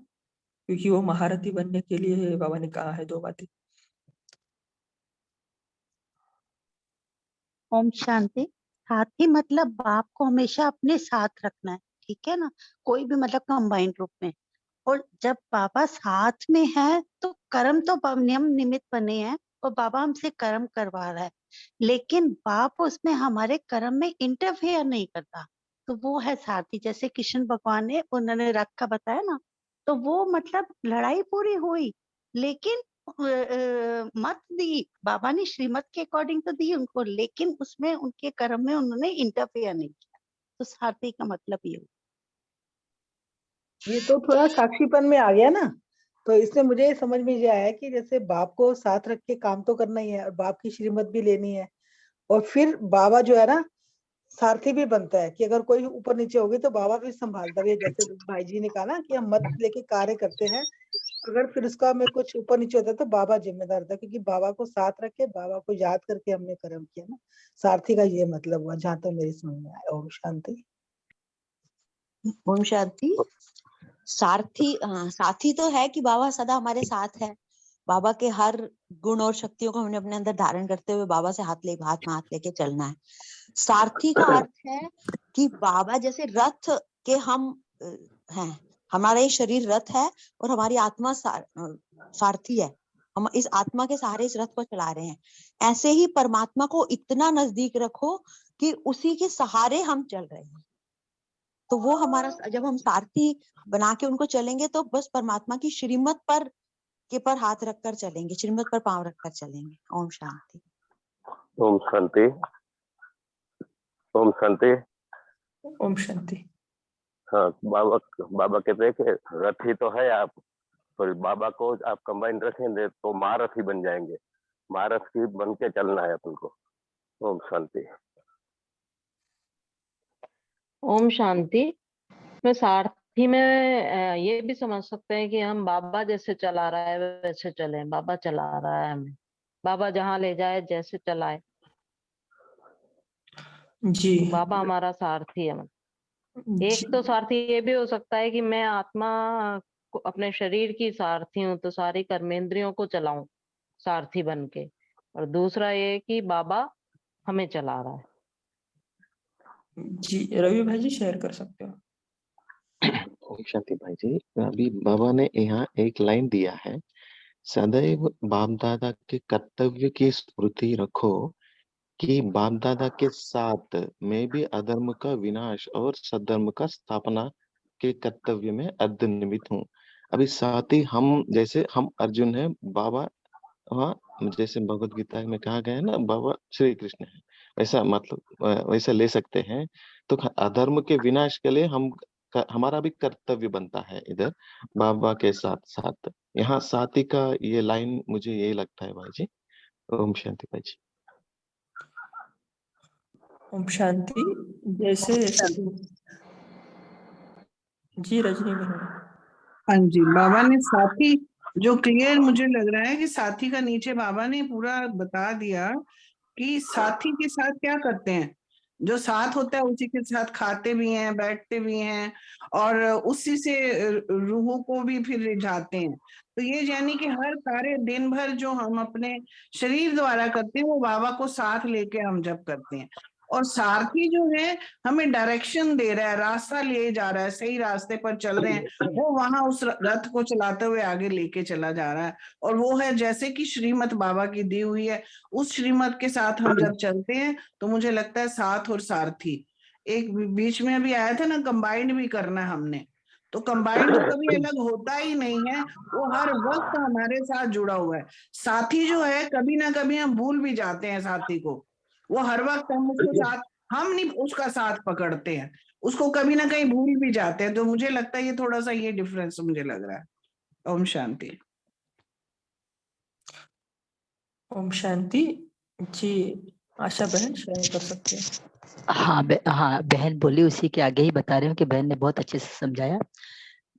क्योंकि वो महारथी बनने के लिए बाबा ने कहा है 2 बातें। ओम शांति। साथी मतलब बाप को हमेशा अपने साथ रखना है, ठीक है ना, कोई भी मतलब कंबाइंड रूप में। और जब बाबा साथ में है तो कर्म तो नियम निमित्त बने हैं और बाबा हमसे कर्म करवा रहा है, लेकिन बाप उसमें हमारे कर्म में इंटरफेयर नहीं करता, तो वो है साथी। जैसे कृष्ण भगवान ने उन्होंने रथ का बताया ना, तो वो मतलब लड़ाई पूरी हुई, लेकिन मत दी बाबा ने, श्रीमत के अकॉर्डिंग तो दी उनको, लेकिन उसमें उनके कर्म में उन्होंने इंटरफेयर नहीं किया। तो साथी का मतलब ये। ये तो थोड़ा साक्षीपन में आ गया ना, तो इसमें मुझे समझ में ये आया कि जैसे बाप को साथ रख के काम तो करना ही है और बाप की श्रीमत भी लेनी है, और फिर बाबा जो है ना सारथी भी बनता है कि अगर कोई ऊपर नीचे होगी तो बाबा भी संभालता है। जैसे भाई जी ने कहा ना कि हम मत लेके कार्य करते हैं, अगर फिर उसका में कुछ ऊपर नीचे होता है तो बाबा जिम्मेदार था, क्योंकि बाबा को साथ रख के बाबा को याद करके हमने कर्म किया ना। सारथी का ये मतलब हुआ, जहां तक मेरी समझ में आया। ओम शांति। ओम शांति। साथी तो है कि बाबा सदा हमारे साथ है, बाबा के हर गुण और शक्तियों को हमने अपने अंदर धारण करते हुए बाबा से हाथ में हाथ लेके चलना है। सारथी का अर्थ है कि बाबा जैसे रथ के हम हैं, हमारा ये शरीर रथ है और हमारी आत्मा सारथी है, हम इस आत्मा के सहारे इस रथ को चला रहे हैं। ऐसे ही परमात्मा को इतना नजदीक रखो कि उसी के सहारे हम चल रहे हैं, तो वो हमारा, जब हम सारथी बना के उनको चलेंगे तो बस परमात्मा की श्रीमत पर हाथ रखकर चलेंगे, श्रीमत पर पांव रखकर चलेंगे। ओम शांति। ओम शांति। ओम शांति। ओम शांति। हाँ, बाबा कहते हैं कि रथी तो है आप, तो बाबा को आप कंबाइन रखेंगे तो महारथी बन जाएंगे, महारथी बन के चलना है अपन को। ओम शांति। ओम शांति। मैं सारथी में ये भी समझ सकते हैं कि हम बाबा जैसे चला रहा है वैसे चले, बाबा चला रहा है हमें, बाबा जहाँ ले जाए जैसे चलाए जी। तो बाबा हमारा सारथी है। एक तो सारथी ये भी हो सकता है कि मैं आत्मा को, अपने शरीर की सारथी हूँ तो सारी कर्मेंद्रियों को चलाऊं सारथी बन के, और दूसरा ये कि बाबा हमें चला रहा है। जी रवि भाई जी शेयर कर सकते हो। ओम शांति भाई जी। अभी बाबा ने यहाँ एक लाइन दिया है, सदैव बाप दादा के कर्तव्य की स्मृति रखो कि बाप दादा के साथ मैं भी अधर्म का विनाश और सद्धर्म का स्थापना के कर्तव्य में अर्ध निमित्त हूँ। अभी साथ ही हम, जैसे हम अर्जुन है, बाबा वहाँ जैसे भगवत गीता में कहा गया है ना, बाबा श्री कृष्ण है, वैसा मतलब वैसा ले सकते हैं। तो अधर्म के विनाश के लिए हमारा भी कर्तव्य बनता है इधर बाबा के साथ साथ। यहाँ साथी का ये लाइन मुझे यही लगता है भाई जी। ओम शांति भाई जी। ओम शांति। जैसे जी रजनी बहन। हाँ जी, बाबा ने साथी जो क्लियर मुझे लग रहा है कि साथी का नीचे बाबा ने पूरा बता दिया कि साथी के साथ क्या करते हैं। जो साथ होता है उसी के साथ खाते भी हैं, बैठते भी हैं, और उसी से रूहों को भी फिर रिझाते हैं। तो ये यानी कि हर कार्य दिन भर जो हम अपने शरीर द्वारा करते हैं वो बाबा को साथ लेके हम जब करते हैं। और सारथी जो है हमें डायरेक्शन दे रहा है, रास्ता ले जा रहा है, सही रास्ते पर चल रहे हैं, वो वहां उस रथ को चलाते हुए आगे लेके चला जा रहा है। और वो है जैसे कि श्रीमत बाबा की दी हुई है, उस श्रीमत के साथ हम जब चलते हैं तो मुझे लगता है साथ और सारथी एक बीच में अभी आया था ना, कंबाइंड भी करना है हमने, तो कंबाइंड तो कभी अलग होता ही नहीं है, वो हर वक्त हमारे साथ जुड़ा हुआ है। साथी जो है कभी ना कभी हम भूल भी जाते हैं साथी को, वो हर वक्त हम उसको साथ, हम नहीं उसका साथ पकड़ते हैं, उसको कभी ना कहीं भूल भी जाते हैं। तो मुझे लगता है ये थोड़ा सा ये डिफरेंस मुझे लग रहा है। ओम शांति। ओम शांति। जी, आशा बहन शेयर कर सकते हैं। हाँ हाँ, बहन बोली उसी के आगे ही बता रही हूँ कि बहन ने बहुत अच्छे से समझाया।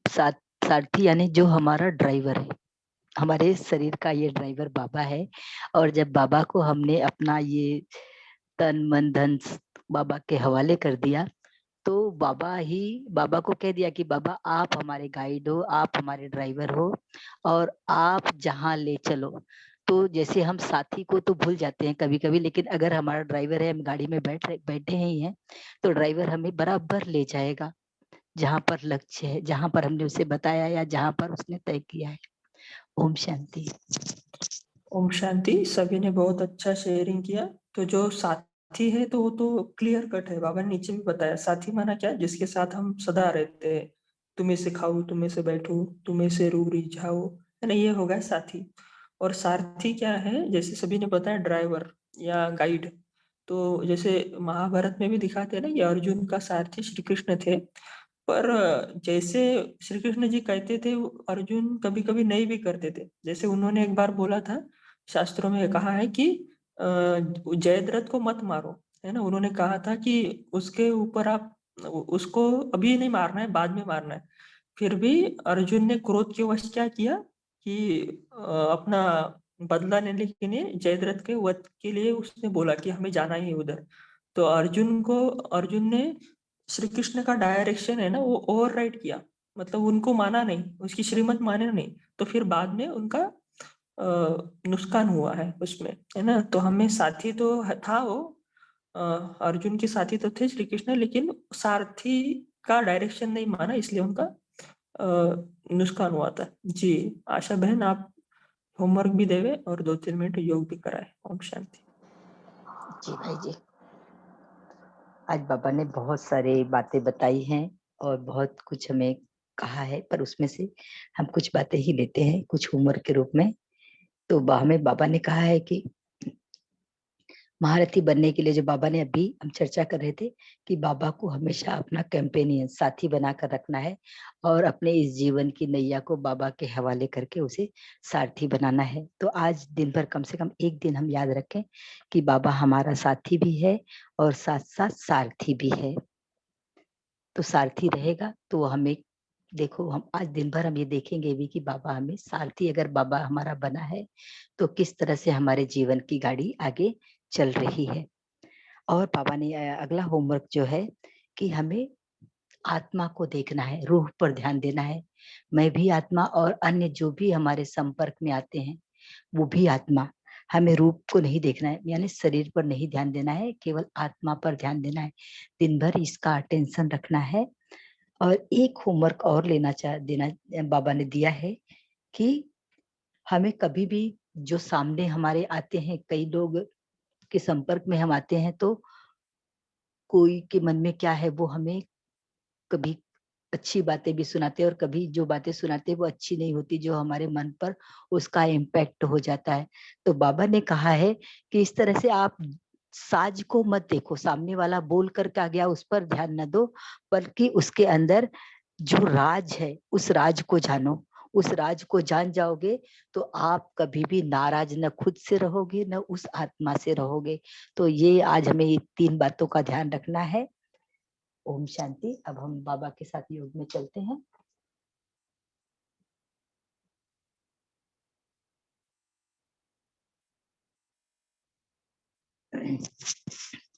सारथी यानी जो हमारा ड्राइवर है, हमारे शरीर का ये ड्राइवर बाबा है। और जब बाबा को हमने अपना ये तन मन धन बाबा के हवाले कर दिया, तो बाबा को कह दिया कि बाबा आप हमारे गाइड हो, आप हमारे ड्राइवर हो, और आप जहाँ ले चलो। तो जैसे हम साथी को तो भूल जाते हैं कभी कभी, लेकिन अगर हमारा ड्राइवर है, हम गाड़ी में बैठे ही हैं, तो ड्राइवर हमें बराबर ले जाएगा जहाँ पर लक्ष्य है, जहाँ पर हमने उसे बताया या जहाँ पर उसने तय किया है। ओम शांति। ओम शांति। सभी ने बहुत अच्छा शेयरिंग किया। तो जो साथी है तो वो तो क्लियर कट है, बाबा ने नीचे भी बताया। साथी माना क्या? जिसके साथ हम सदा रहते हैं, तुम्हें से खाऊं, तुम्हें से बैठूं, तुम्हें से रू रिझाओ, है ना, ये होगा साथी। और सारथी क्या है? जैसे सभी ने बताया, ड्राइवर या गाइड। तो जैसे महाभारत में भी दिखाते हैं ना, ये अर्जुन का सारथी श्री कृष्ण थे। पर जैसे श्री कृष्ण जी कहते थे, अर्जुन कभी कभी नहीं भी करते थे। जैसे उन्होंने एक बार बोला था, शास्त्रों में कहा है कि जयद्रथ को मत मारो, है ना। उन्होंने कहा था कि उसके ऊपर आप उसको अभी नहीं मारना है, बाद में मारना है। फिर भी अर्जुन ने क्रोध के वश क्या किया कि अपना बदला लेने के लिए जयद्रथ के वध के लिए उसने बोला कि हमें जाना ही उधर। तो अर्जुन ने श्री कृष्ण का डायरेक्शन है ना, वो ओवरराइड किया, मतलब उनको माना नहीं, उसकी श्रीमत माने नहीं। तो फिर बाद में उनका नुकसान हुआ है उसमें, है ना। तो हमें साथी तो था वो, अर्जुन के साथी तो थे श्री कृष्ण, लेकिन सारथी का डायरेक्शन नहीं माना, इसलिए उनका नुकसान हुआ था। जी, आशा बहन आप होमवर्क भी देवे और 2-3 मिनट योग भी कराए। ओम शांति। जी भाई जी, आज बाबा ने बहुत सारे बातें बताई हैं और बहुत कुछ हमें कहा है, पर उसमें से हम कुछ बातें ही लेते हैं कुछ होमवर्क के रूप में। तो हमें बाबा ने कहा है कि महारथी बनने के लिए, जो बाबा ने अभी हम चर्चा कर रहे थे, कि बाबा को हमेशा अपना कैंपेनियन साथी बनाकर रखना है और अपने इस जीवन की नैया को बाबा के हवाले करके उसे सारथी बनाना है। तो आज दिन भर कम से कम एक दिन हम याद रखें कि बाबा हमारा साथी भी है और साथ साथ सारथी भी है। तो सारथी रहेगा तो हमें, देखो हम आज दिन भर हम ये देखेंगे भी कि बाबा हमें सारथी अगर बाबा हमारा बना है तो किस तरह से हमारे जीवन की गाड़ी आगे चल रही है। और बाबा ने अगला होमवर्क जो है कि हमें आत्मा को देखना है, रूह पर ध्यान देना है। मैं भी आत्मा और अन्य जो भी हमारे संपर्क में आते हैं वो भी आत्मा। हमें रूप को नहीं देखना है, यानी शरीर पर नहीं ध्यान देना है, केवल आत्मा पर ध्यान देना है। दिन भर इसका अटेंशन रखना है। और एक होमवर्क और देना बाबा ने दिया है कि हमें कभी भी जो सामने हमारे आते हैं, कई लोग के संपर्क में हम आते हैं, तो कोई के मन में क्या है वो हमें कभी अच्छी बातें भी सुनाते हैं और कभी जो बातें सुनाते हैं वो अच्छी नहीं होती, जो हमारे मन पर उसका इम्पैक्ट हो जाता है। तो बाबा ने कहा है कि इस तरह से आप साज को मत देखो, सामने वाला बोल कर क्या गया उस पर ध्यान न दो, बल्कि उसके अंदर जो राज है उस राज को जानो। उस राज को जान जाओगे तो आप कभी भी नाराज न खुद से रहोगे न उस आत्मा से रहोगे। तो ये आज हमें ये 3 बातों का ध्यान रखना है। ओम शांति। अब हम बाबा के साथ योग में चलते हैं।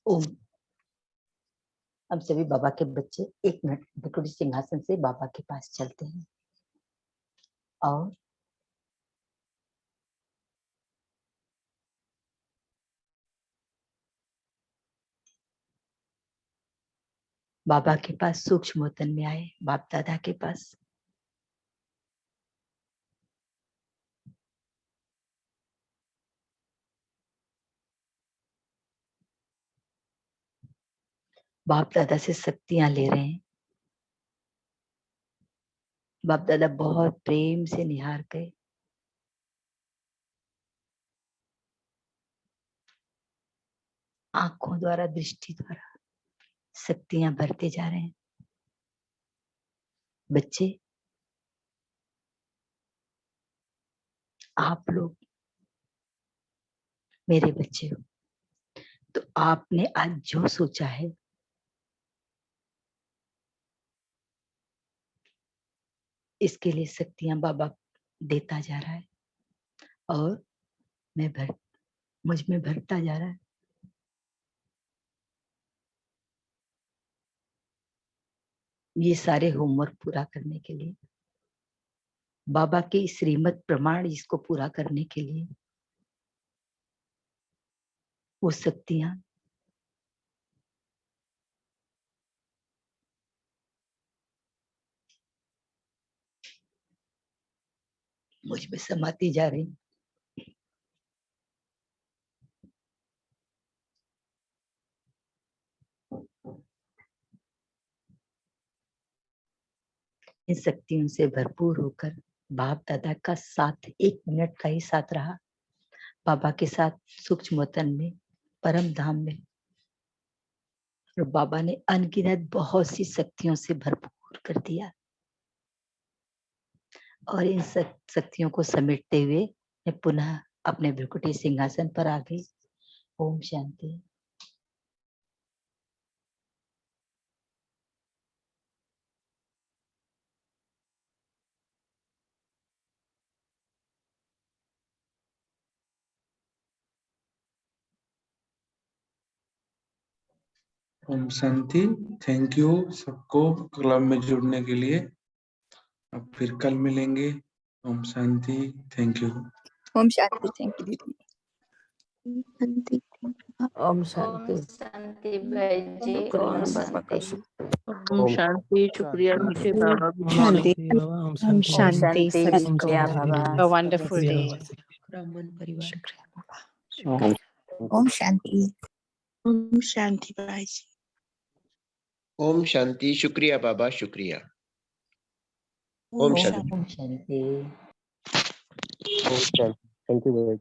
ओम। हम सभी बाबा के बच्चे 1 मिनट भ्रिकुटी सिंहासन से बाबा के पास चलते हैं और बाबा के पास सूक्ष्म वतन में आए, बाप दादा के पास। बाप दादा से शक्तियां ले रहे हैं। बाप दादा बहुत प्रेम से निहार गए। आंखों द्वारा, दृष्टि द्वारा शक्तियां भरते जा रहे हैं। बच्चे, आप लोग मेरे बच्चे हो, तो आपने आज जो सोचा है इसके लिए शक्तियां बाबा देता जा रहा है और मुझ में भरता जा रहा है। ये सारे होमवर्क पूरा करने के लिए, बाबा के श्रीमत प्रमाण इसको पूरा करने के लिए वो शक्तियां मुझ में समाती जा रही। इन शक्तियों से भरपूर होकर बाप दादा का साथ 1 मिनट का ही साथ रहा, बाबा के साथ सूक्ष्म वतन में, परम धाम में। और बाबा ने अनगिनत बहुत सी शक्तियों से भरपूर कर दिया और इन शक्तियों को समेटते हुए मैं पुनः अपने भ्रुकुटी सिंहासन पर आ गई। ओम शांति। ओम शांति। थैंक यू सबको क्लब में जुड़ने के लिए। अब फिर कल मिलेंगे। ओम शांति। Thank you. ओम शांति। थैंक यू दीदी। ओम ओम शांति। शांति भाई जी। शुक्रिया ओम बाबा का। शांति। ओम शांति। शुक्रिया मीठे बाबा। गुड शांति। मॉर्निंग। ओम ओम शांति। शांति। शुक्रिया बाबा। A wonderful day. ब्राह्मण परिवार। शुक्रिया बाबा। ओम शांति। ओम शांति भाई जी। ओम शांति। शुक्रिया बाबा, शुक्रिया। ओम शांति। ओम शांति। ओम शांति। Thank you very much.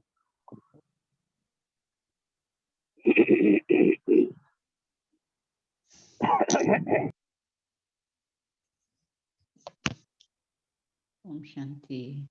ओम शांति।